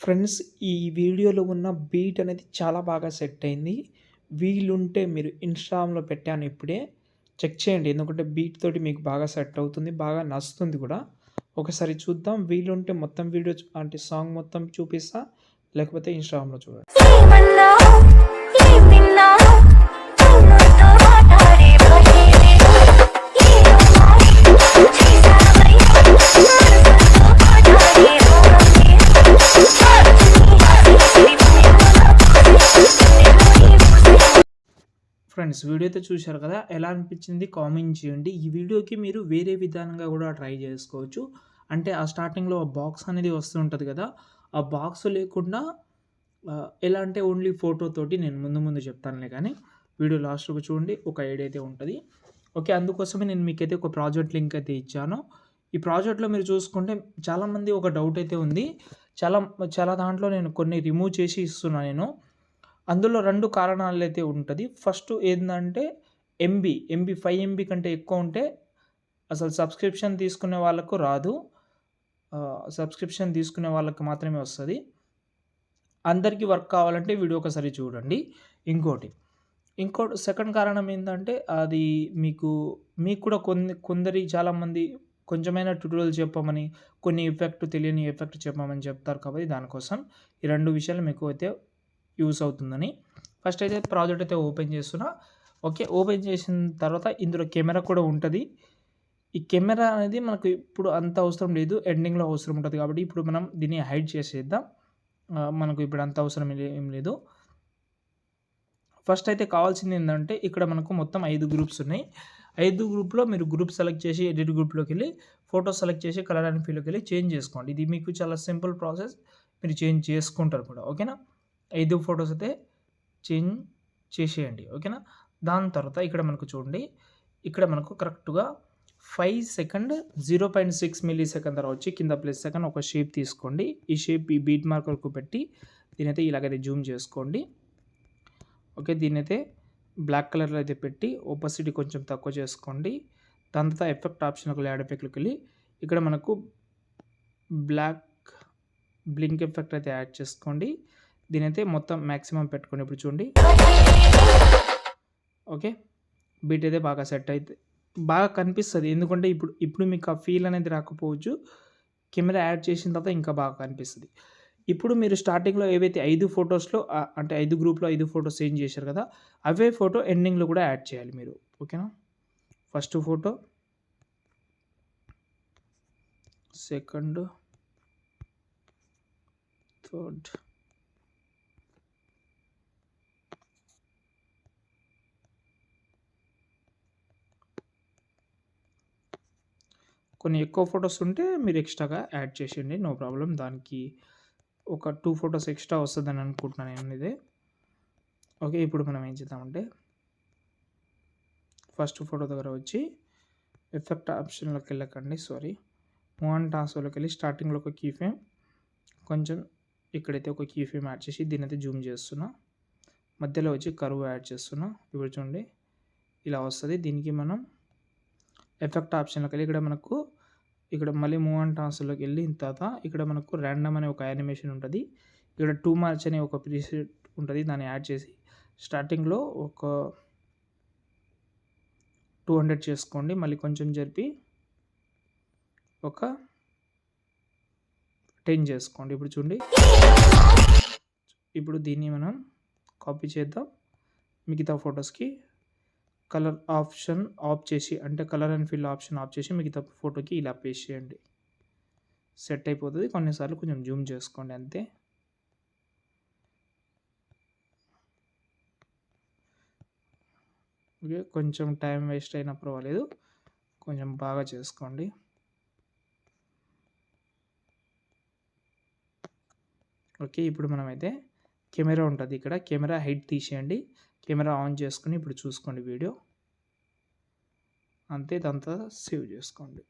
Friends, ఈ వీడియోలో ఉన్న బీట్ అనేది చాలా బాగా సెట్ అయింది. వీలుంటే మీరు ఇన్‌స్టాగ్రామ్‌లో పెట్టాను ఇప్పుడే. చెక్ చేయండి. ఎందుకంటే బీట్ తోటి మీకు బాగా సెట్ అవుతుంది. బాగా నచ్చుతుంది కూడా. ఒకసారి చూద్దాం. వీలుంటే మొత్తం వీడియో అంటే సాంగ్ మొత్తం చూపిస్తా. లేకపోతే ఇన్‌స్టాగ్రామ్‌లో చూడండి. ఏమన్నా ఏం విన్నా కన్నుతో మాట్లాడే భాషేనే ఏమన్నా చేసావై మనసుతో మాట్లాడే మోహమే ఫ్రెండ్స్, వీడియో అయితే చూశారు కదా! ఎలా అనిపించింది కామెంట్ చేయండి. ఈ వీడియోకి మీరు వేరే విధానంగా కూడా ట్రై చేసుకోవచ్చు. అంటే ఆ స్టార్టింగ్‌లో బాక్స్ అనేది వస్తూ ఉంటది కదా! ఆ బాక్స్ లేకుండా ఎలా అంటే ఓన్లీ ఫోటోతోటి నేను ముందు చెప్తానులే కానీ, వీడియో లాస్ట్ వరకు చూడండి. ఒక ఐడియా అయితే ఉంటది. ఓకే. అందుకోసమే నేను మీకైతే ఒక ప్రాజెక్ట్ లింక్ అయితే ఇచ్చాను. ఈ ప్రాజెక్ట్‌లో మీరు చూసుకుంటే చాలామంది ఒక డౌట్ అయితే ఉంది. చాలా చాలా దాంట్లో నేను కొన్ని రిమూవ్ చేసి ఇస్తున్నా నేను. అందులో 2 కారణాలైతే ఉంటది. ఫస్ట్ ఏందంటే ఎంబీ 5 ఎంబీ కంటే ఎక్కువ ఉంటే అసలు సబ్స్క్రిప్షన్ తీసుకునే వాళ్ళకు రాదు. సబ్స్క్రిప్షన్ తీసుకునే వాళ్ళకి మాత్రమే వస్తది. అందరికి వర్క్ కావాలంటే వీడియో ఒకసారి చూడండి. ఇంకోటి, సెకండ్ కారణం ఏందంటే అది మీకు కూడా కొందరి చాలామంది కొంచెమైనా ట్యుటోరియల్ చెప్పమని, కొన్ని తెలియని ఎఫెక్ట్ చెప్పమని చెప్తారు కాబట్టి దానికోసం ఈ 2 విషయాలు మీకు అయితే యూజ్ అవుతుందని. ఫస్ట్ అయితే ప్రాజెక్ట్ అయితే ఓపెన్ చేస్తున్నా. ఓకే. ఓపెన్ చేసిన తర్వాత ఇందులో కెమెరా కూడా ఉంటది. ఈ కెమెరా అనేది మనకు ఇప్పుడు అంత అవసరం లేదు. ఎండింగ్‌లో అవసరం ఉంటది కాబట్టి ఇప్పుడు మనం దీన్ని హైడ్ చేసేద్దాం. మనకు ఇప్పుడు అంత అవసరం ఏం లేదు. ఫస్ట్ అయితే కావాల్సిందేందంటే ఇక్కడ మనకు మొత్తం 5 గ్రూప్స్ ఉన్నాయి. 5 గ్రూప్‌లో మీరు గ్రూప్ సెలెక్ట్ చేసి ఎడిట్ గ్రూప్‌లోకెళ్ళి ఫోటో సెలెక్ట్ చేసి కలర్ అండ్ ఫీల్‌లోకెళ్ళి చేంజ్ చేసుకోండి. ఇది మీకు చాలా సింపుల్ ప్రాసెస్. మీరు చేంజ్ చేసుకుంటారు కూడా. ఓకేనా? 5 ఫోటోస్ అయితే చేంజ్ చేసేయండి. ఓకేనా? దాని తర్వాత ఇక్కడ మనకు చూడండి. ఇక్కడ మనకు కరెక్ట్‌గా 5 సెకండ్ 0.6 మిల్లీ సెకండ్ తర్వాత వచ్చి కింద ప్లస్ సెకండ్ ఒక షేప్ తీసుకోండి. ఈ షేప్ ఈ బీట్ మార్కర్‌కు పెట్టి దీనైతే ఇలాగైతే జూమ్ చేసుకోండి. ఓకే. దీన్నైతే బ్లాక్ కలర్‌లో అయితే పెట్టి ఒపాసిటీ కొంచెం తక్కువ చేసుకోండి. దాని తర్వాత ఎఫెక్ట్ ఆప్షన్‌లోకి యాడ్ ఎఫెక్ట్‌లోకెళ్ళి ఇక్కడ మనకు బ్లాక్ బ్లింక్ ఎఫెక్ట్ అయితే యాడ్ చేసుకోండి. దీనైతే మొత్తం మాక్సిమం పెట్టుకోండి. ఇప్పుడు చూడండి. ఓకే. బీట్ అయితే బాగా సెట్ అయితే బాగా కనిపిస్తది. ఎందుకంటే ఇప్పుడు మీకు ఆ ఫీల్ అనేది రాకపోవచ్చు. కెమెరా యాడ్ చేసిన తర్వాత ఇంకా బాగా కనిపిస్తది. ఇప్పుడు మీరు స్టార్టింగ్‌లో ఏవైతే 5 ఫోటోస్‌లో అంటే 5 గ్రూప్‌లో 5 ఫోటోస్ చేంజ్ చేశారు కదా! అవే ఫోటో ఎండింగ్‌లో కూడా యాడ్ చేయాలి మీరు. ఓకేనా? ఫస్ట్ ఫోటో, సెకండ్, థర్డ్, కొన్ని ఎక్కువ ఫోటోస్ ఉంటే మీరు ఎక్స్ట్రాగా యాడ్ చేసేయండి. No problem. దానికి ఒక 2 ఫోటోస్ ఎక్స్ట్రా వస్తదని అనుకుంటున్నాను నేనైతే. ఓకే. ఇప్పుడు మనం ఏం చేద్దామంటే ఫస్ట్ ఫోటో దగ్గర వచ్చి ఎఫెక్ట్ ఆప్షన్‌లోకి వెళ్ళకండి. మూవ్ అండ్ ట్రాన్స్ఫర్‌లోకి వెళ్ళి స్టార్టింగ్‌లో ఒక కీ ఫ్రేమ్, కొంచెం ఇక్కడైతే ఒక కీ ఫ్రేమ్ యాడ్ చేసి దీన్నైతే జూమ్ చేస్తున్నా. మధ్యలో వచ్చి కర్వ్ యాడ్ చేస్తున్నా. ఇప్పుడు చూడండి ఇలా వస్తది. దీనికి మనం ఎఫెక్ట్ ఆప్షన్‌లోకి వెళ్ళి ఇక్కడ మళ్ళీ మూవ్ అండ్ ట్రాన్స్ఫర్‌లోకి వెళ్ళిన తర్వాత ఇక్కడ మనకు రాండమ్ అనే ఒక యానిమేషన్ ఉంటది. ఇక్కడ 2 మార్చ్ అనే ఒక ప్రీసెట్ ఉంటది. దాన్ని యాడ్ చేసి స్టార్టింగ్‌లో ఒక 200 చేసుకోండి. మళ్ళీ కొంచెం జరిపి ఒక 10 చేసుకోండి. ఇప్పుడు చూడండి. ఇప్పుడు దీన్ని మనం కాపీ చేద్దాం. మిగతా ఫోటోస్‌కి కలర్ ఆప్షన్ ఆఫ్ చేసి అంటే colour and fill option of చేసి మిగతా ఫోటోకి ఇలా పేస్ట్ చేయండి. సెట్ అయిపోతది. కొన్నిసార్లు కొంచెం జూమ్ చేసుకోండి అంతే. ఓకే. కొంచెం టైం వేస్ట్ అయినా పర్వాలేదు. కొంచెం బాగా చేసుకోండి. ఓకే. ఇప్పుడు మనమైతే కెమెరా ఉంటది ఇక్కడ. కెమెరా హైట్ తీసేయండి. కెమెరా ఆన్ చేసుకొని ఇప్పుడు చూసుకోండి వీడియో. అంతే. దాని తర్వాత సేవ్ చేసుకోండి.